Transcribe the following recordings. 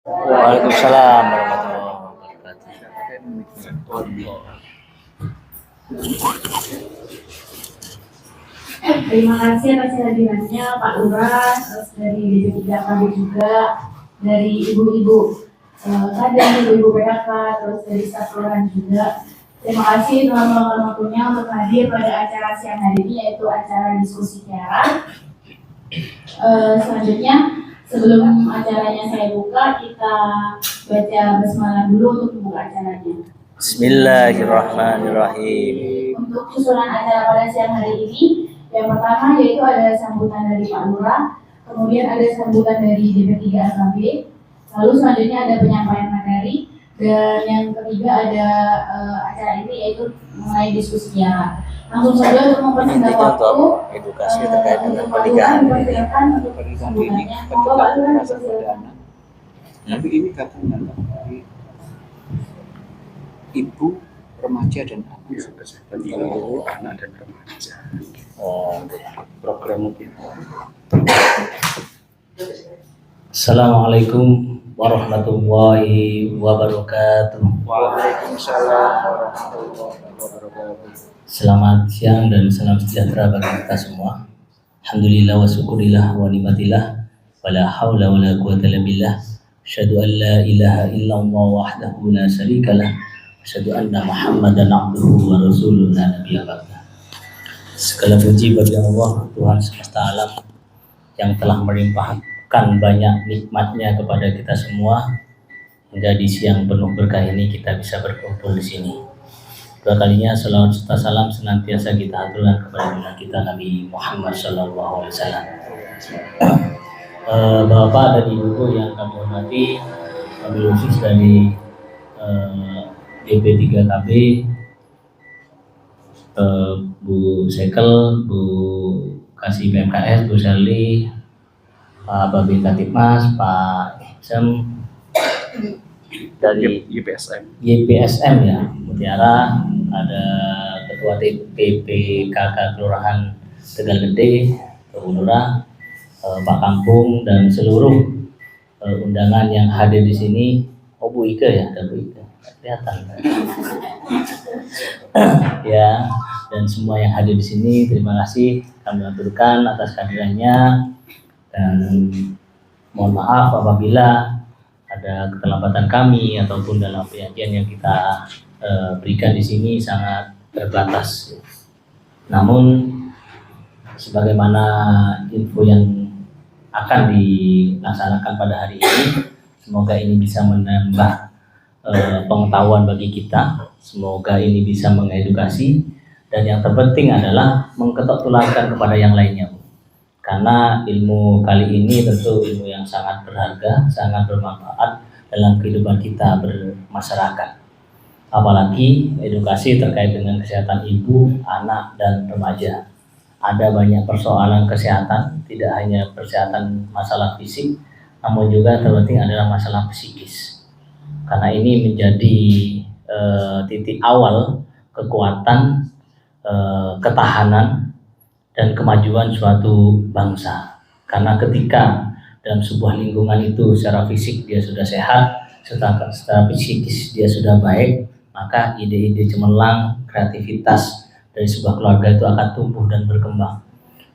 Waalaikumsalam warahmatullahi wabarakatuh. Terima kasih atas kehadirannya Pak Lurah, terus dari DP3KB juga, dari ibu-ibu kader, ibu-ibu PKK, terus dari staf kelurahan juga. Terima kasih telah meluangkan waktunya untuk hadir pada acara siang hari ini, yaitu acara diskusi Kiara. Selanjutnya, sebelum acaranya saya buka, kita baca basmalah dulu untuk membuka acaranya. Bismillahirrahmanirrahim. Untuk susunan acara pada siang hari ini, yang pertama yaitu ada sambutan dari Pak Lurah, kemudian ada sambutan dari DP3KB, lalu selanjutnya ada penyampaian materi, dan yang ketiga ada acara ini yaitu mengenai diskusi Kiara. Langsung saja untuk mempersingkat waktu, edukasi terkait dengan pernikahan ini. Untuk sambutannya, monggo Pak Lurah dipersilakan. Tapi ini katanya ibu, remaja dan anak. Kesehatan ibu, anak dan remaja. Program mungkin. Assalamualaikum warahmatullahi wabarakatuh. Waalaikumsalam warahmatullahi wabarakatuh. Selamat siang dan salam sejahtera bagi kita semua. Alhamdulillah wa syukurillah wa nikmatillah wa la hawla wa la quwwata illa billah. Asyhadu an la ilaha illallah wahdahu la syarikalah. Asyhadu anna Muhammadan abduhu wa rasuluhu la nabiyya ba'dah. Segala puji bagi Allah, Tuhan semesta alam, yang telah melimpahkan banyak nikmatnya kepada kita semua hingga di siang penuh berkah ini kita bisa berkumpul di sini. Dua kalinya salawat serta salam senantiasa kita aturkan kepada junjungan kita Nabi Muhammad SAW. Bapak dan Ibu yang kami hormati, wabil khusus dari DP3KB, Bu Sekel, Bu Kasih PMKS, Bu Sherly, Pak Babin Katipmas, Pak Sem dari YPSM ya, Mutiara, ada Ketua PPKK Kelurahan Tegal Gede, Bu Lurah, Pak Kampung, dan seluruh undangan yang hadir di sini. Oh, Bu Ike ya, ada Bu Ike, kelihatan ya, dan semua yang hadir di sini, terima kasih kami aturkan atas kehadirannya, dan mohon maaf apabila ada keterlambatan kami ataupun dalam penyajian yang kita berikan di sini sangat terbatas. Namun sebagaimana info yang akan dilaksanakan pada hari ini, semoga ini bisa menambah pengetahuan bagi kita, semoga ini bisa mengedukasi, dan yang terpenting adalah mengketok tularkan kepada yang lainnya. Karena ilmu kali ini tentu ilmu yang sangat berharga, sangat bermanfaat dalam kehidupan kita bermasyarakat. Apalagi edukasi terkait dengan kesehatan ibu, anak, dan remaja. Ada banyak persoalan kesehatan, tidak hanya kesehatan masalah fisik, namun juga terpenting adalah masalah psikis. Karena ini menjadi titik awal kekuatan, ketahanan, dan kemajuan suatu bangsa. Karena ketika dalam sebuah lingkungan itu secara fisik dia sudah sehat, secara psikis dia sudah baik, maka ide-ide cemerlang, kreativitas dari sebuah keluarga itu akan tumbuh dan berkembang.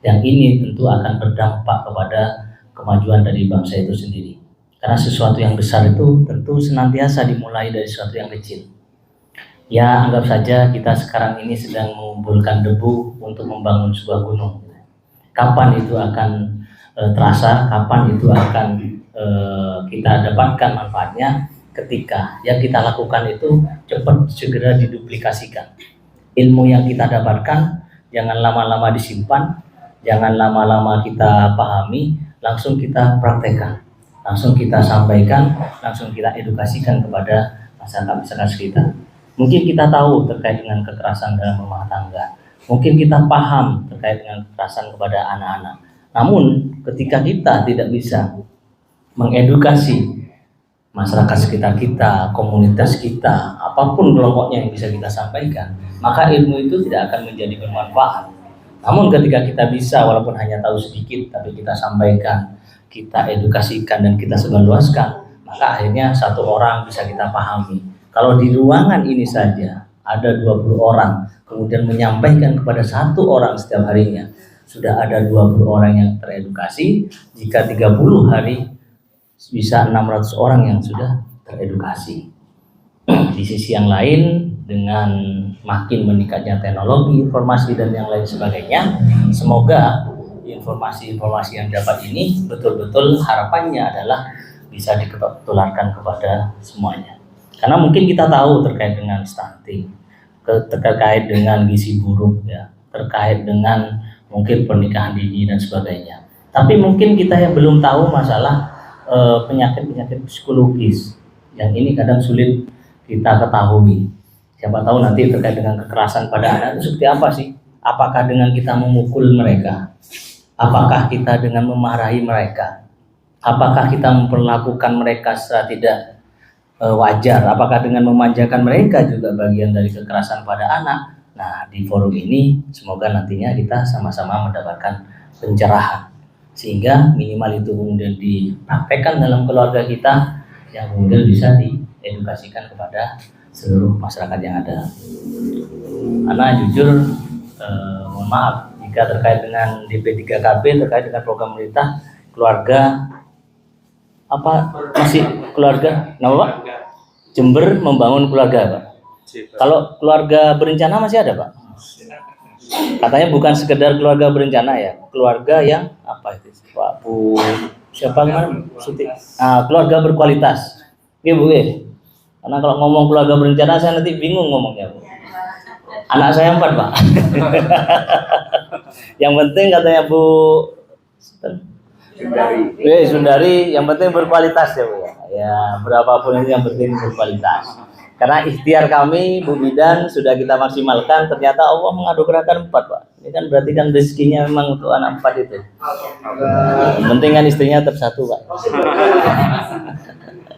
Yang ini tentu akan berdampak kepada kemajuan dari bangsa itu sendiri. Karena sesuatu yang besar itu tentu senantiasa dimulai dari sesuatu yang kecil. Ya, anggap saja kita sekarang ini sedang mengumpulkan debu untuk membangun sebuah gunung. Kapan itu akan terasa, kapan itu akan kita dapatkan manfaatnya? Ketika yang kita lakukan itu cepat segera diduplikasikan. Ilmu yang kita dapatkan jangan lama-lama disimpan, jangan lama-lama kita pahami, langsung kita praktekkan, langsung kita sampaikan, langsung kita edukasikan kepada masyarakat sekitar. Mungkin kita tahu terkait dengan kekerasan dalam rumah tangga, mungkin kita paham terkait dengan kekerasan kepada anak-anak. Namun ketika kita tidak bisa mengedukasi masyarakat sekitar kita, komunitas kita, apapun kelompoknya yang bisa kita sampaikan, maka ilmu itu tidak akan menjadi bermanfaat. Namun ketika kita bisa, walaupun hanya tahu sedikit, tapi kita sampaikan, kita edukasikan, dan kita sebarluaskan, Maka akhirnya satu orang bisa kita pahami. Kalau di ruangan ini saja ada 20 orang, kemudian menyampaikan kepada satu orang setiap harinya, sudah ada 20 orang yang teredukasi. Jika 30 hari bisa 600 orang yang sudah teredukasi. Di sisi yang lain, dengan makin meningkatnya teknologi, informasi dan yang lain sebagainya, semoga informasi-informasi yang dapat ini betul-betul harapannya adalah bisa ditularkan kepada semuanya. Karena mungkin kita tahu terkait dengan stunting, terkait dengan gizi buruk, ya, terkait dengan mungkin pernikahan dini dan sebagainya. Tapi mungkin kita yang belum tahu masalah penyakit-penyakit psikologis yang ini kadang sulit kita ketahui. Siapa tahu nanti terkait dengan kekerasan pada anak itu seperti apa sih? Apakah dengan kita memukul mereka? Apakah kita dengan memarahi mereka? Apakah kita memperlakukan mereka secara tidak wajar? Apakah dengan memanjakan mereka juga bagian dari kekerasan pada anak? Nah, di forum ini semoga nantinya kita sama-sama mendapatkan pencerahan, sehingga minimal itu kemudian dipraktekkan dalam keluarga kita, yang kemudian bisa diedukasikan kepada seluruh masyarakat yang ada. Karena jujur, mohon maaf jika terkait dengan DP3KB, terkait dengan program pemerintah keluarga masih keluarga, nama Pak? Jember membangun keluarga, Pak. Kalau keluarga berencana masih ada, Pak? Katanya bukan sekedar keluarga berencana ya, keluarga yang apa itu, Pak Bu? Siapa kemarin? Suti. Keluarga berkualitas. Oke, Bu. Karena kalau ngomong keluarga berencana saya nanti bingung ngomongnya, Bu. Anak saya 4, Pak. Yang penting katanya Bu Sundari, yang penting berkualitas ya, Bu. Ya, berapapun itu yang penting berkualitas. Karena ikhtiar kami, Bu Bidan, sudah kita maksimalkan, ternyata Allah menganugerahkan 4, Pak. Ini kan berarti kan rezekinya memang untuk anak 4 itu. Yang penting kan istrinya tetap 1, Pak.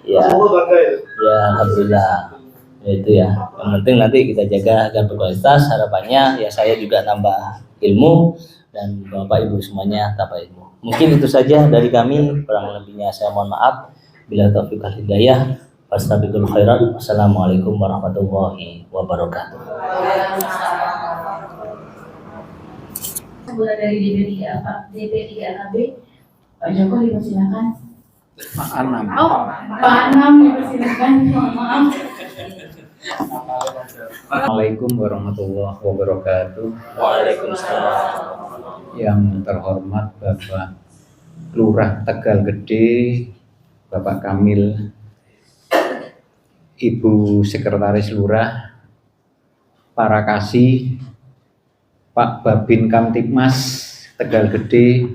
Ya, alhamdulillah. Ya, itu ya. Yang penting nanti kita jaga agar berkualitas. Harapannya ya saya juga tambah ilmu dan Bapak Ibu semuanya tambah ilmu. Mungkin itu saja dari kami. Kurang lebihnya saya mohon maaf. Bila taufiq wal hidayah. Fastabiqul khairat. Wassalamualaikum warahmatullahi wabarakatuh. Sebulan dari DP3KB, Pak Joko dipersilakan. Pak Anam. Pak Anam dipersilakan. Mohon maaf. Assalamualaikum warahmatullahi wabarakatuh. Waalaikumsalam. Yang terhormat Bapak Lurah Tegal Gede, Bapak Kamil, Ibu Sekretaris Lurah, para kasih, Pak Babin Kamtipmas Tegal Gede.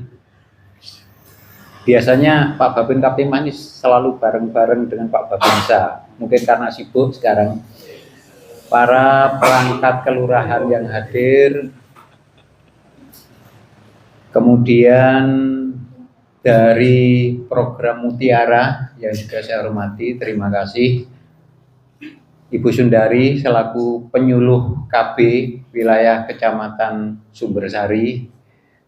Biasanya Pak Babin Kamtipmas ini selalu bareng-bareng dengan Pak Babinsa. Mungkin karena sibuk sekarang. Para perangkat kelurahan yang hadir, kemudian dari program Mutiara yang juga saya hormati, terima kasih Ibu Sundari selaku penyuluh KB wilayah Kecamatan Sumbersari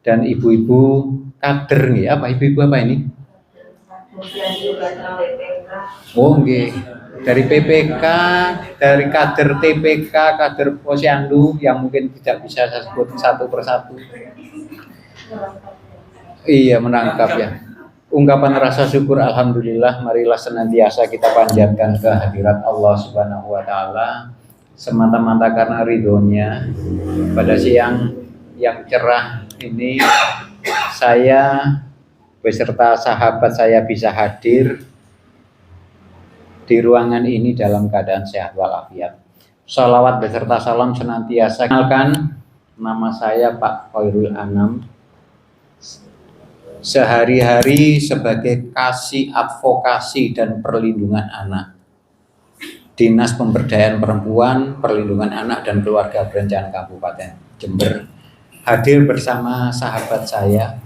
dan ibu-ibu kader nih, apa ibu-ibu apa ini? Oh nggih. Dari PPK, dari kader TPK, kader Posyandu yang mungkin tidak bisa saya sebut satu persatu. Iya, menangkap ya. Ungkapan rasa syukur alhamdulillah, marilah senantiasa kita panjatkan kehadirat Allah Subhanahu wa taala semata-mata karena ridhonya. Pada siang yang cerah ini saya beserta sahabat saya bisa hadir di ruangan ini dalam keadaan sehat walafiat. Shalawat beserta salam senantiasa. Kenalkan, nama saya Pak Khairul Anam. Sehari-hari sebagai kasih advokasi dan perlindungan anak, Dinas Pemberdayaan Perempuan, Perlindungan Anak dan Keluarga Berencana Kabupaten Jember, hadir bersama sahabat saya.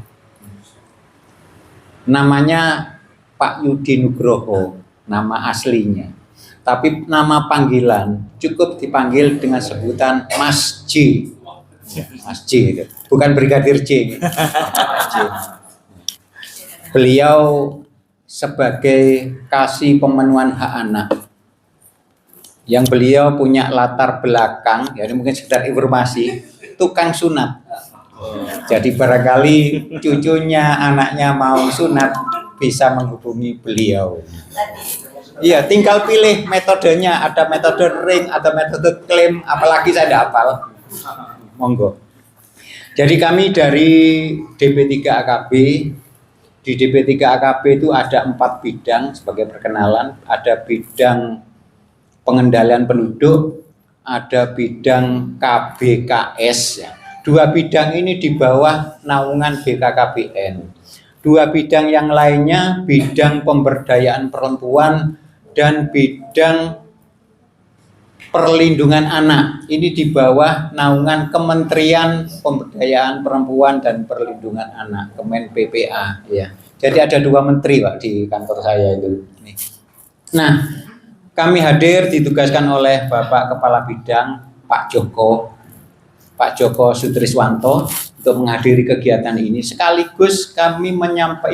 Namanya Pak Yudi Nugroho. Nama aslinya, tapi nama panggilan cukup dipanggil dengan sebutan Mas J. Mas J, bukan Brigadir J. Beliau sebagai kasih pemenuhan hak anak, yang beliau punya latar belakang, ya ini mungkin sekedar informasi, tukang sunat. Jadi barangkali cucunya, anaknya mau sunat bisa menghubungi beliau. Iya, tinggal pilih metodenya, ada metode ring, ada metode klaim, apalagi saya tidak hafal. Monggo. Jadi kami dari DP3AKB, di DP3AKB itu ada 4 bidang sebagai perkenalan, ada bidang pengendalian penduduk, ada bidang KBKS, ya. 2 bidang ini di bawah naungan BKKBN. 2 bidang yang lainnya bidang pemberdayaan perempuan dan bidang perlindungan anak. Ini di bawah naungan Kementerian Pemberdayaan Perempuan dan Perlindungan Anak, Kemen PPA, ya. Jadi ada 2 menteri, Pak, di kantor saya itu. Nah, kami hadir ditugaskan oleh Bapak Kepala Bidang Pak Joko Sutriswanto untuk menghadiri kegiatan ini. Sekaligus kami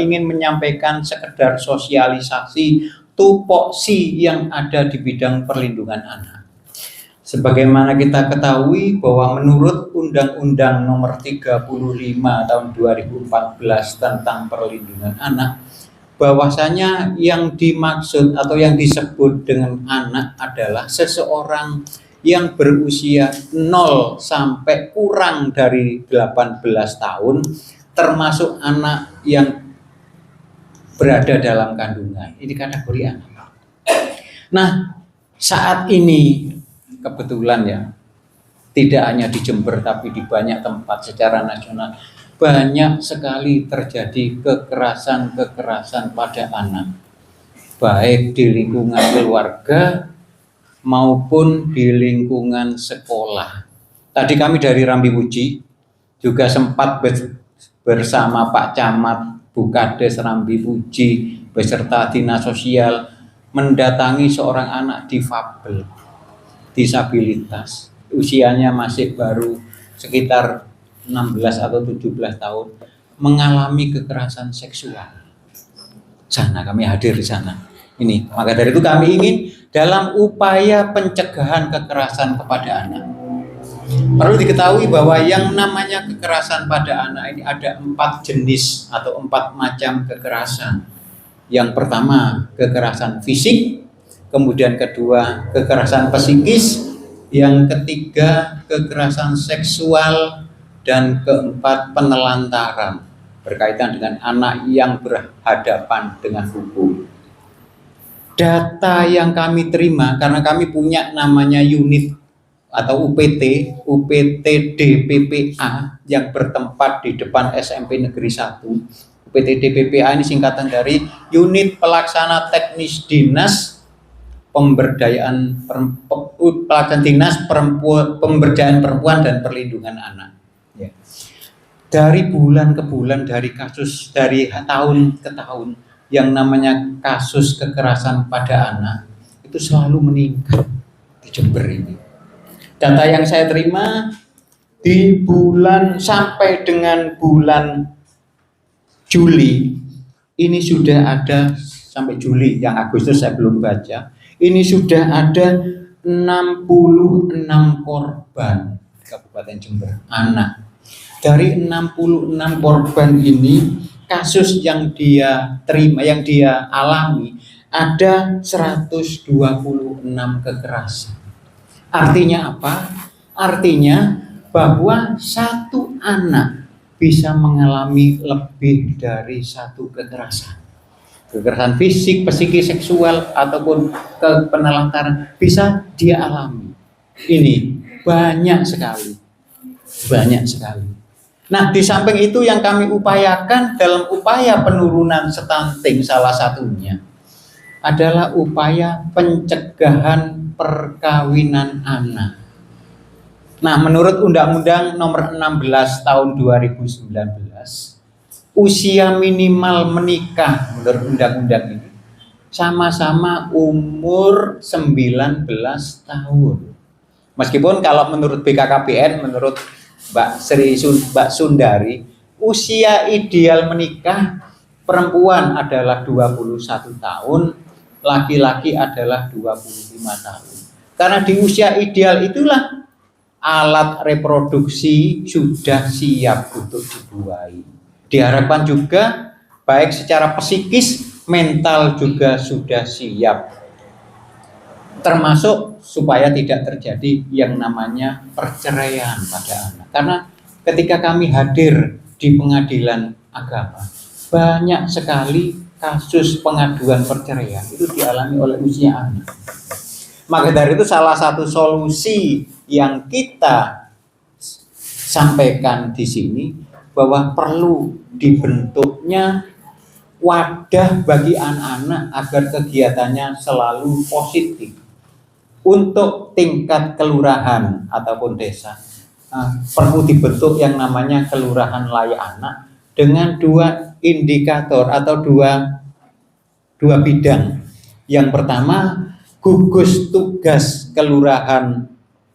ingin menyampaikan sekedar sosialisasi tupoksi yang ada di bidang perlindungan anak. Sebagaimana kita ketahui bahwa menurut Undang-Undang Nomor 35 Tahun 2014 tentang perlindungan anak, bahwasanya yang dimaksud atau yang disebut dengan anak adalah seseorang yang berusia 0 sampai kurang dari 18 tahun, termasuk anak yang berada dalam kandungan. Ini kategori anak. Nah, saat ini kebetulan ya, tidak hanya di Jember tapi di banyak tempat secara nasional banyak sekali terjadi kekerasan pada anak, baik di lingkungan keluarga maupun di lingkungan sekolah. Tadi kami dari Rambi Puji juga sempat bersama Pak Camat Bukades Rambi Puji beserta Dinas Sosial mendatangi seorang anak difabel, disabilitas, usianya masih baru sekitar 16 atau 17 tahun, mengalami kekerasan seksual. Sana kami hadir di sana. Ini, maka dari itu kami ingin dalam upaya pencegahan kekerasan kepada anak. Perlu diketahui bahwa yang namanya kekerasan pada anak ini ada 4 jenis atau 4 macam kekerasan. Yang pertama, kekerasan fisik, kemudian kedua, kekerasan psikis, yang ketiga, kekerasan seksual, dan keempat, penelantaran berkaitan dengan anak yang berhadapan dengan hukum. Data yang kami terima, karena kami punya namanya unit atau UPT DPPA yang bertempat di depan SMP Negeri 1. UPT DPPA ini singkatan dari Unit Pelaksana Teknis Dinas Pemberdayaan Perempuan dan Perlindungan Anak. Ya. Dari bulan ke bulan, dari tahun ke tahun, yang namanya kasus kekerasan pada anak itu selalu meningkat di Jember ini. Data yang saya terima di bulan sampai dengan bulan Juli ini sudah ada, sampai Juli, yang Agustus saya belum baca, ini sudah ada 66 korban Kabupaten Jember anak. Dari 66 korban ini, kasus yang dia terima, yang dia alami ada 126 kekerasan. Artinya apa? Artinya bahwa satu anak bisa mengalami lebih dari 1 kekerasan. Kekerasan fisik, psikis, seksual, ataupun penelantaran bisa dia alami. Ini banyak sekali. Banyak sekali. Nah, di samping itu yang kami upayakan dalam upaya penurunan stunting salah satunya adalah upaya pencegahan perkawinan anak. Nah, menurut Undang-Undang Nomor 16 Tahun 2019, usia minimal menikah menurut undang-undang ini sama-sama umur 19 tahun. Meskipun kalau menurut BKKBN, menurut Mbak Sundari, usia ideal menikah perempuan adalah 21 tahun, laki-laki adalah 25 tahun. Karena di usia ideal itulah alat reproduksi sudah siap untuk dibuai. Diharapkan juga baik secara psikis, mental juga sudah siap. Termasuk supaya tidak terjadi yang namanya perceraian pada anak. Karena ketika kami hadir di pengadilan agama, banyak sekali kasus pengaduan perceraian itu dialami oleh usia anak. Maka dari itu salah satu solusi yang kita sampaikan di sini bahwa perlu dibentuknya wadah bagi anak-anak agar kegiatannya selalu positif. Untuk tingkat kelurahan ataupun desa perlu dibentuk yang namanya kelurahan layak anak dengan 2 indikator atau dua bidang. Yang pertama, gugus tugas kelurahan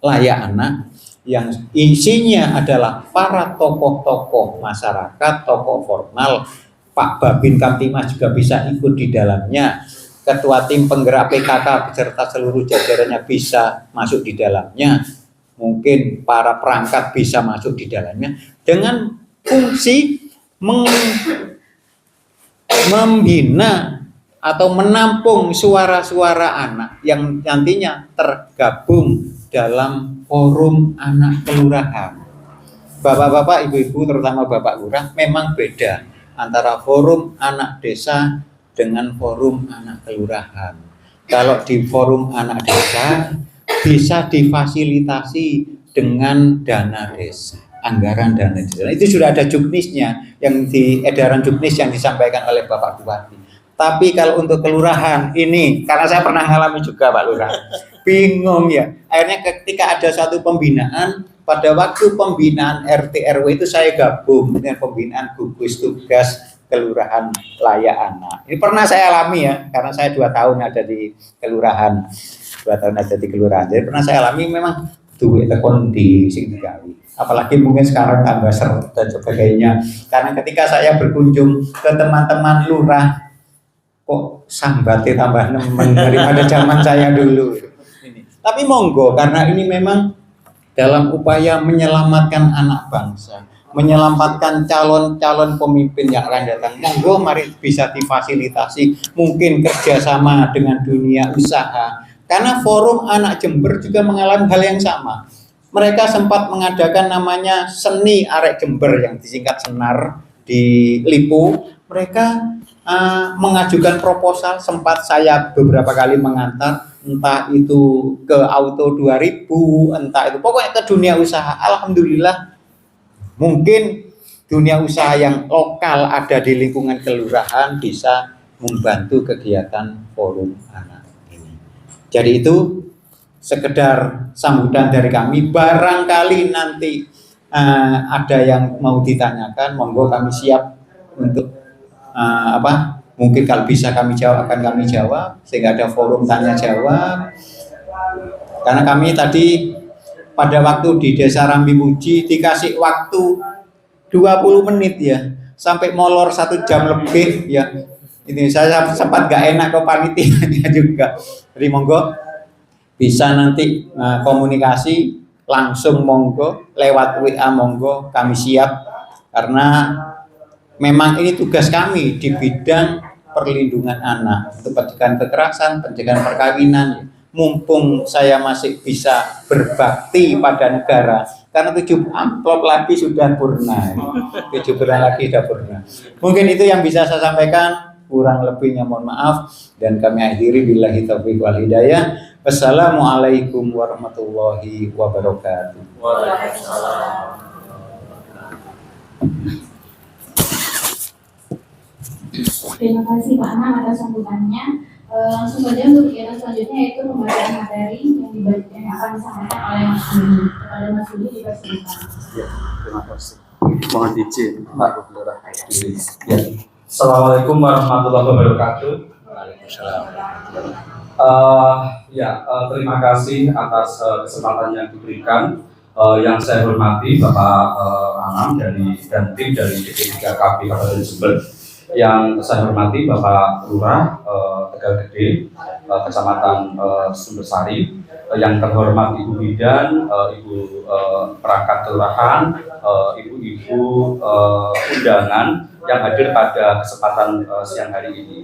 layak anak yang isinya adalah para tokoh-tokoh masyarakat, tokoh formal. Pak Babin Kamtimas juga bisa ikut di dalamnya. Ketua tim penggerak PKK beserta seluruh jajarannya bisa masuk di dalamnya. Mungkin para perangkat bisa masuk di dalamnya dengan fungsi membina atau menampung suara-suara anak yang nantinya tergabung dalam forum anak kelurahan. Bapak-bapak, ibu-ibu, terutama Bapak Lurah, memang beda antara forum anak desa dengan forum anak kelurahan. Kalau di forum anak desa bisa difasilitasi dengan dana desa, anggaran dana desa. Itu sudah ada juknisnya, yang di edaran juknis yang disampaikan oleh Bapak Bupati. Tapi kalau untuk kelurahan ini, karena saya pernah mengalami juga Pak Lurah, bingung ya. Akhirnya ketika ada satu pembinaan, pada waktu pembinaan RT RW itu saya gabung dengan pembinaan gugus tugas kelurahan layak anak. Ini pernah saya alami ya, karena saya 2 tahun ada di kelurahan, 2 tahun ada di kelurahan. Jadi pernah saya alami memang duit tekon di sing digawe. Apalagi mungkin sekarang tambah seret dan sebagainya. Karena ketika saya berkunjung ke teman-teman lurah, kok sambatnya tambah nemen daripada zaman saya dulu. Tapi monggo, karena ini memang dalam upaya menyelamatkan anak bangsa, menyelamatkan calon-calon pemimpin yang akan datang. Monggo mari bisa difasilitasi, mungkin kerjasama dengan dunia usaha. Karena forum anak Jember juga mengalami hal yang sama. Mereka sempat mengadakan namanya Seni Arek Jember yang disingkat Senar di Lipo. Mereka mengajukan proposal, sempat saya beberapa kali mengantar, entah itu ke Auto 2000, entah itu pokoknya ke dunia usaha. Alhamdulillah, mungkin dunia usaha yang lokal ada di lingkungan kelurahan bisa membantu kegiatan forum anak ini. Jadi itu sekedar sambutan dari kami. Barangkali nanti ada yang mau ditanyakan, monggo kami siap untuk mungkin kalau bisa kami jawab akan kami jawab, sehingga ada forum tanya jawab. Karena kami tadi pada waktu di Desa Rambi Muji dikasih waktu 20 menit ya, sampai molor 1 jam lebih ya. Ini saya sempat gak enak ke panitianya juga. Jadi monggo bisa nanti komunikasi langsung, monggo lewat WA, monggo kami siap. Karena memang ini tugas kami di bidang perlindungan anak, untuk pencegahan kekerasan, pencegahan perkawinan. Mumpung saya masih bisa berbakti pada negara, karena 7 amplop lagi sudah purna, 7 bulan lagi sudah purna. Mungkin itu yang bisa saya sampaikan, kurang lebihnya mohon maaf, dan kami akhiri billahi taufiq wal hidayah. Wassalamualaikum warahmatullahi wabarakatuh. Waalaikumsalam. Terima kasih Pak Anam atas sambutannya. Langsung saja untuk kegiatan selanjutnya yaitu pembacaan materi yang akan disampaikan oleh Mas Budi. Kepada Mas Budi dipersilakan. Ya, terima kasih. Mohon izin Pak Lurah. Ya. Assalamualaikum warahmatullahi wabarakatuh. Waalaikumsalam. Terima kasih atas kesempatan yang diberikan. Yang saya hormati Bapak Anam dan tim dari DP3KB Kabupaten Jember. Yang saya hormati Bapak Lurah Tegal Gede, Kecamatan Sumbersari, yang terhormat Ibu Bidan, Ibu perangkat kelurahan, ibu-ibu undangan yang hadir pada kesempatan siang hari ini.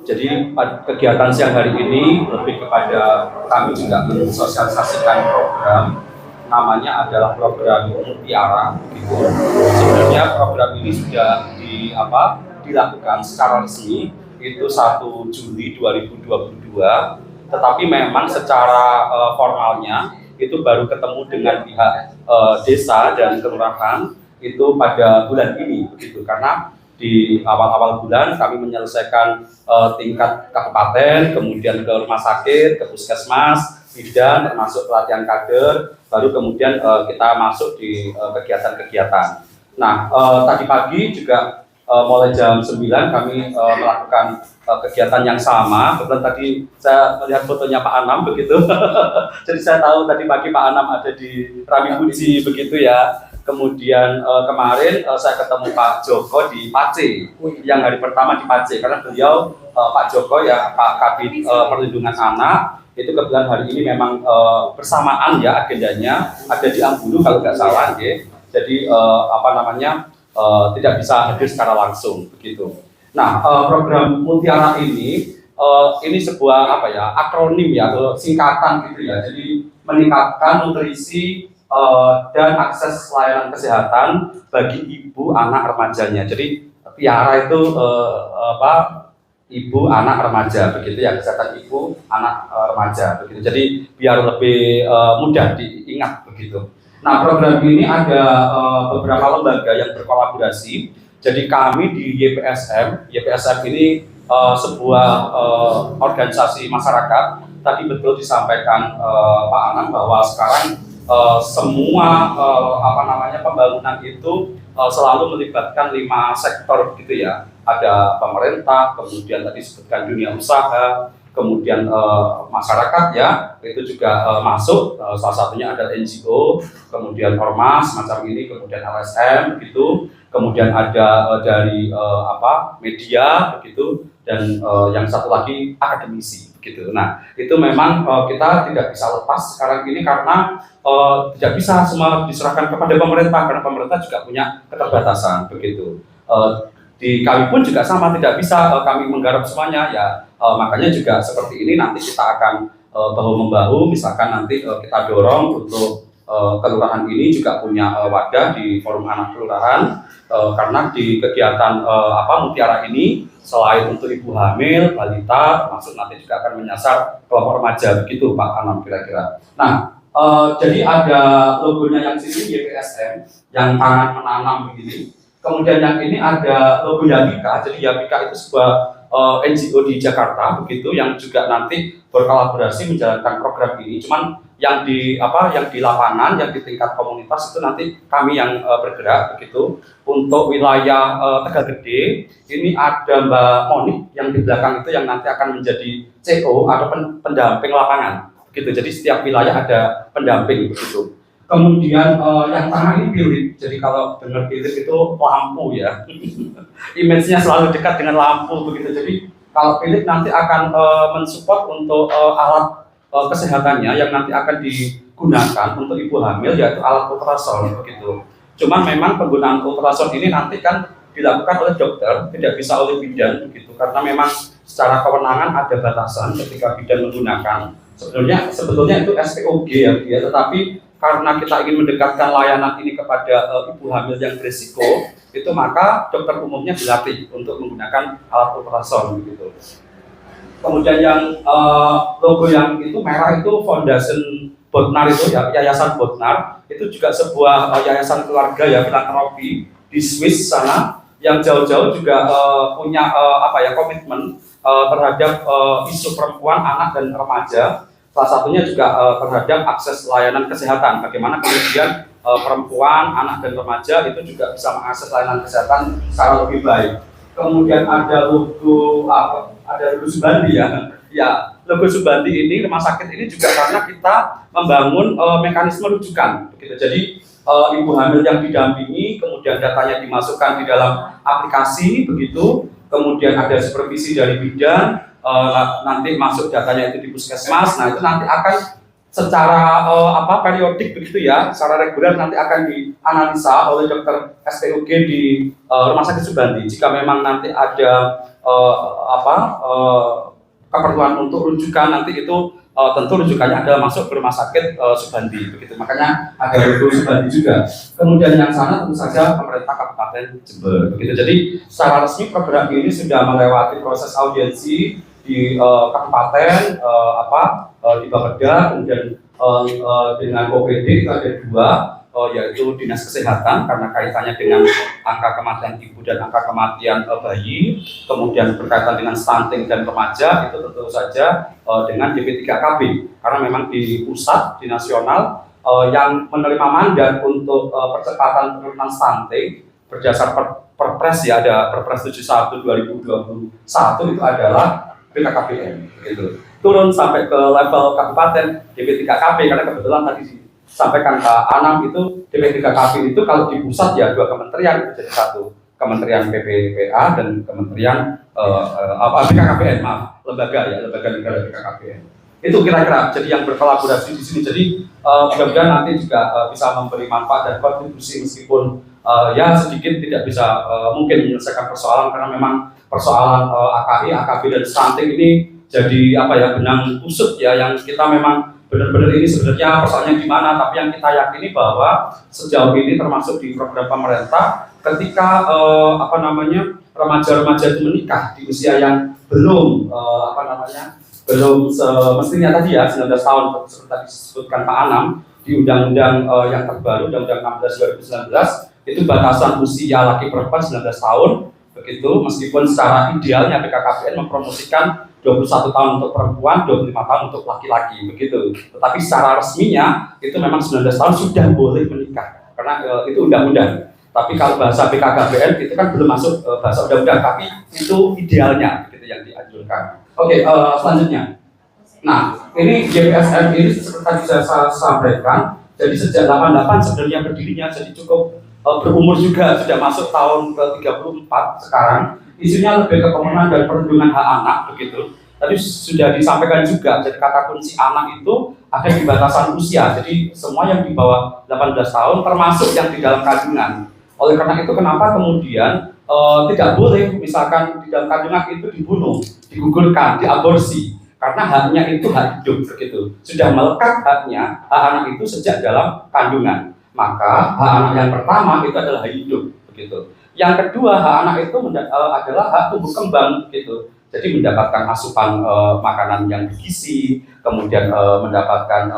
Jadi kegiatan siang hari ini lebih kepada kami juga mensosialisasikan program, namanya adalah program Mutiara. Gitu. Sebenarnya program ini sudah dilakukan secara resmi itu 1 Juli 2022, tetapi memang secara formalnya itu baru ketemu dengan pihak desa dan kelurahan itu pada bulan ini, begitu. Karena di awal-awal bulan kami menyelesaikan tingkat kabupaten, kemudian ke rumah sakit, ke puskesmas, bidan, termasuk pelatihan kader, baru kemudian kita masuk di kegiatan-kegiatan. Nah, tadi pagi juga mulai jam 9 kami melakukan kegiatan yang sama. Kebetulan tadi saya melihat fotonya Pak Anam begitu. Jadi saya tahu tadi pagi Pak Anam ada di Rami Puji begitu ya. Kemudian kemarin saya ketemu Pak Joko di Pace, yang hari pertama di Pace, karena beliau Pak Joko ya Pak Kabid Perlindungan Anak, itu kebetulan hari ini memang bersamaan ya agendanya, ada di Ambulu kalau nggak salah ya. Jadi tidak bisa hadir secara langsung begitu. Nah, program Mutiara ini sebuah akronim ya atau singkatan gitu ya. Jadi meningkatkan nutrisi dan akses layanan kesehatan bagi ibu anak remajanya. Jadi Tiara itu ibu anak remaja begitu ya, kesehatan ibu anak remaja begitu. Jadi biar lebih mudah diingat begitu. Nah, program ini ada beberapa lembaga yang berkolaborasi. Jadi kami di YPSM ini sebuah organisasi masyarakat. Tadi betul disampaikan Pak Anam bahwa sekarang semua pembangunan itu selalu melibatkan 5 sektor gitu ya. Ada pemerintah, kemudian tadi disebutkan dunia usaha, kemudian masyarakat ya, itu juga masuk. Salah satunya ada NGO, kemudian ormas macam ini, kemudian LSM gitu, kemudian ada dari media begitu, dan yang satu lagi akademisi gitu. Nah, itu memang kita tidak bisa lepas sekarang ini karena tidak bisa semua diserahkan kepada pemerintah, karena pemerintah juga punya keterbatasan begitu. Di kami pun juga sama, tidak bisa kami menggarap semuanya ya. Makanya juga seperti ini nanti kita akan bahu-membahu, misalkan nanti kita dorong untuk kelurahan ini juga punya wadah di forum anak kelurahan, karena di kegiatan Mutiara ini selain untuk ibu hamil, balita, termasuk nanti juga akan menyasar kelompok remaja begitu Pak Anam kira-kira. Nah, jadi ada logonya yang sini YPSM yang tangan menanam begini. Kemudian yang ini ada logo Yapika. Jadi Yapika itu sebuah NGO di Jakarta begitu yang juga nanti berkolaborasi menjalankan program ini. Cuman yang di lapangan, yang di tingkat komunitas itu nanti kami yang bergerak begitu. Untuk wilayah Tegal Gede ini ada Mbak Monik yang di belakang itu yang nanti akan menjadi CO atau pendamping lapangan begitu. Jadi setiap wilayah ada pendamping begitu. Kemudian yang tengah ini Philip. Jadi kalau dengar Philip itu lampu ya. Image-nya selalu dekat dengan lampu begitu. Jadi kalau Philip nanti akan mensupport untuk alat kesehatannya yang nanti akan digunakan untuk ibu hamil, yaitu alat ultrasound begitu. Cuman memang penggunaan ultrasound ini nanti kan dilakukan oleh dokter, tidak bisa oleh bidan begitu. Karena memang secara kewenangan ada batasan ketika bidan menggunakan. Sebetulnya itu SPOG ya, tetapi karena kita ingin mendekatkan layanan ini kepada ibu hamil yang berisiko, itu maka dokter umumnya dilatih untuk menggunakan alat ultrasound begitu. Kemudian yang logo yang itu merah itu Foundation Botnar itu ya, Yayasan Botnar itu juga sebuah yayasan keluarga ya, filantropi di Swiss sana yang jauh-jauh juga punya komitmen terhadap isu perempuan, anak dan remaja. Salah satunya juga terhadap akses layanan kesehatan. Bagaimana kemudian perempuan, anak dan remaja itu juga bisa mengakses layanan kesehatan secara lebih baik. Kemudian ada logo Subandi ya. Ya, logo Subandi ini rumah sakit ini juga karena kita membangun mekanisme rujukan. Begitu. Jadi ibu hamil yang didampingi, kemudian datanya dimasukkan di dalam aplikasi begitu, kemudian ada supervisi dari bidan, nanti masuk datanya itu di puskesmas. Nah itu nanti akan secara periodik begitu ya, secara reguler nanti akan dianalisa oleh dokter SPOG di Rumah Sakit Subandi. Jika memang nanti ada keperluan untuk rujukan, nanti itu tentu rujukannya adalah masuk ke Rumah Sakit Subandi begitu. Makanya ada logo Subandi juga. Kemudian yang sana tentu saja pemerintah Kabupaten Jember begitu. Jadi secara resmi program ini sudah melewati proses audiensi di kabupaten, di Bapeda, kemudian dengan OPD itu ada 2, yaitu Dinas Kesehatan karena kaitannya dengan angka kematian ibu dan angka kematian bayi, kemudian berkaitan dengan stunting dan remaja itu tentu saja dengan DP3KB karena memang di pusat, di nasional yang menerima mandat untuk percepatan penurunan stunting berdasar Perpres ya, ada Perpres 71 2021 itu adalah BKKBN gitu. Turun sampai ke level kabupaten DP3KB karena kebetulan tadi disampaikan Pak Anam itu DP3KB itu kalau di pusat ya 2 kementerian itu jadi 1, Kementerian PPPA dan Kementerian BKKBN, lembaga negara BKKBN. Itu kira-kira jadi yang berkolaborasi di sini. Jadi mudah-mudahan nanti juga bisa memberi manfaat dan kontribusi meskipun ya sedikit tidak bisa mungkin menyelesaikan persoalan karena memang persoalan AKI, AKB dan stunting ini jadi benang kusut ya yang kita memang benar-benar ini sebenarnya persoalannya di mana, tapi yang kita yakini bahwa sejauh ini termasuk di program pemerintah ketika remaja-remaja itu menikah di usia yang belum belum semestinya tadi ya 19 tahun seperti tadi disebutkan Pak Anam di undang-undang yang terbaru Undang-Undang 16 2019 itu batasan usia laki perempuan 19 tahun begitu, meskipun secara idealnya BKKBN mempromosikan 21 tahun untuk perempuan, 25 tahun untuk laki-laki begitu. Tetapi secara resminya itu memang 19 tahun sudah boleh menikah karena itu undang-undang. Tapi kalau bahasa BKKBN itu kan belum masuk bahasa undang-undang, tapi itu idealnya begitu yang dianjurkan. Oke, selanjutnya. Nah, ini JPSM ini seperti tadi saya sampaikan, jadi sejak 88 sebenarnya berdirinya, jadi cukup berumur juga, sudah masuk tahun ke-34 sekarang. Isunya lebih ke pemenuhan dan perlindungan hak anak begitu. Tadi sudah disampaikan juga, jadi kata kunci anak itu ada di batasan usia, jadi semua yang di bawah 18 tahun termasuk yang di dalam kandungan. Oleh karena itu kenapa kemudian tidak boleh misalkan di dalam kandungan itu dibunuh, digugurkan, diaborsi, karena haknya itu hak hidup begitu. Sudah melekat haknya, hak anak itu sejak dalam kandungan. Maka hak anak yang pertama itu adalah hak hidup begitu. Yang kedua, hak anak itu adalah hak tumbuh kembang gitu. Jadi mendapatkan asupan makanan yang bergizi, kemudian mendapatkan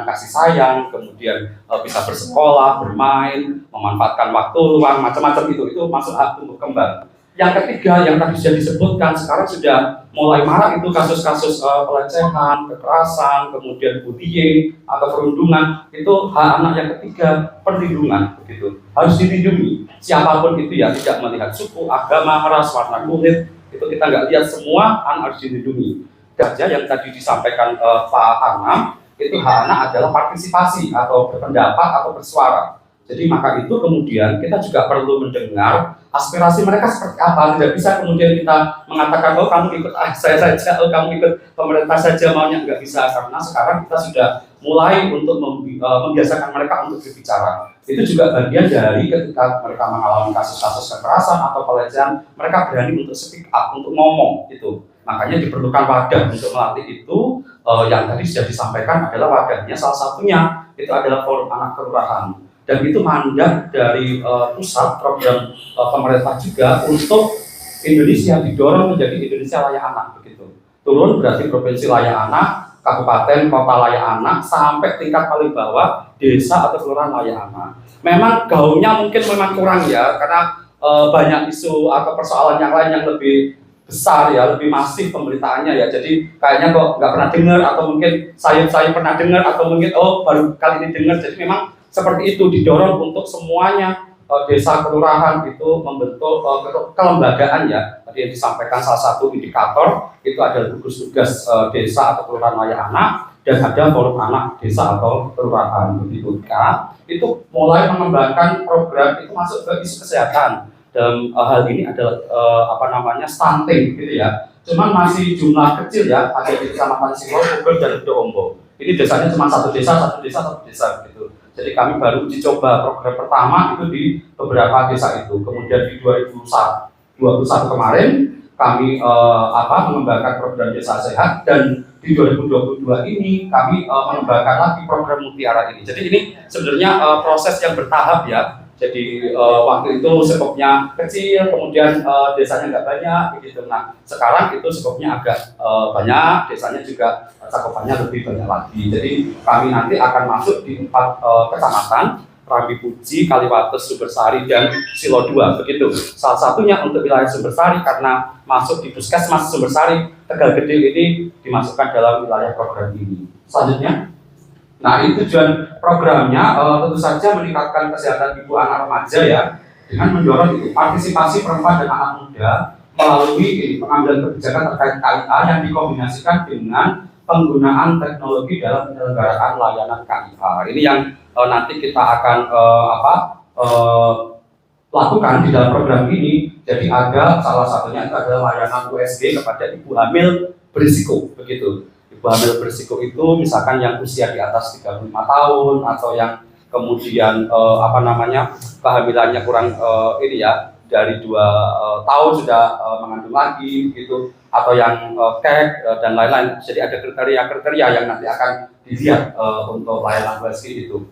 kasih sayang, kemudian bisa bersekolah, bermain, memanfaatkan waktu luang, macam-macam itu masuk hak tumbuh kembang. Yang ketiga yang tadi sudah disebutkan, sekarang sudah mulai marak itu kasus-kasus pelecehan, kekerasan, kemudian bullying atau perundungan, itu hak anak yang ketiga, perlindungan begitu. Harus dilindungi. Siapapun itu ya, tidak melihat suku, agama, ras, warna kulit, itu kita nggak lihat, semua anak harus dilindungi. Saja yang tadi disampaikan Pak Anam, itu hak anak adalah partisipasi atau berpendapat atau bersuara. Jadi maka itu kemudian kita juga perlu mendengar aspirasi mereka seperti apa. Tidak bisa kemudian kita mengatakan, oh kamu ikut saya saja, oh kamu ikut pemerintah saja, maunya nggak bisa. Karena sekarang kita sudah mulai untuk membiasakan mereka untuk berbicara. Itu juga bagian dari ketika mereka mengalami kasus-kasus kekerasan atau pelecehan, mereka berani untuk speak up, untuk ngomong itu. Makanya diperlukan wadah untuk melatih itu. Yang tadi sudah disampaikan adalah wadahnya, salah satunya itu adalah forum anak kelurahan. Dan itu mandat dari pusat program pemerintah juga untuk Indonesia didorong menjadi Indonesia layak anak begitu. Turun berarti provinsi layak anak, kabupaten, kota layak anak, sampai tingkat paling bawah desa atau kelurahan layak anak. Memang gaungnya mungkin memang kurang ya, karena banyak isu atau persoalan yang lain yang lebih besar ya, lebih masif pemberitaannya ya. Jadi kayaknya kok nggak pernah dengar, atau mungkin saya pernah dengar, atau mungkin baru kali ini dengar. Jadi memang seperti itu didorong untuk semuanya desa kelurahan itu membentuk kelembagaan ya. Tadi yang disampaikan salah satu indikator itu adalah gugus tugas desa atau kelurahan layak anak. dan ada forum anak desa atau kelurahan begitu. Itu mulai mengembangkan program itu masuk ke isu kesehatan. Dalam hal ini adalah stunting gitu ya. Cuman masih jumlah kecil ya, ada di Kecamatan Silo, Bogor dan Ombo. Ini desanya cuma satu desa gitu. Jadi kami baru uji coba program pertama itu di beberapa desa itu. Kemudian di 2021 kemarin kami mengembangkan program desa sehat, dan di 2022 ini kami mengembangkan lagi program Mutiara ini. Jadi ini sebenarnya proses yang bertahap ya. Jadi waktu itu skopnya kecil, kemudian desanya nggak banyak begitu. Nah sekarang itu skopnya agak banyak, desanya juga cakupannya lebih banyak lagi. Jadi kami nanti akan masuk di 4 kecamatan, Rambi Puji, Kaliwates, Sumbersari, dan Silo 2 begitu. Salah satunya untuk wilayah Sumbersari karena masuk di Puskesmas Sumbersari, Tegal Gede ini dimasukkan dalam wilayah program ini. Selanjutnya, nah ini tujuan programnya tentu saja meningkatkan kesehatan ibu anak remaja ya, dengan mendorong itu partisipasi perempuan dan anak muda melalui pengambilan kebijakan terkait KIA yang dikombinasikan dengan penggunaan teknologi dalam penyelenggaraan layanan KIA. Ini yang nanti kita akan lakukan di dalam program ini. Jadi ada salah satunya itu adalah layanan USG kepada ibu hamil berisiko begitu. Ibu hamil berisiko itu misalkan yang usia di atas 35 tahun atau yang kemudian kehamilannya kurang dari 2 tahun sudah mengandung lagi gitu, atau yang kek dan lain-lain. Jadi ada kriteria-kriteria yang nanti akan dilihat untuk layanan USG itu.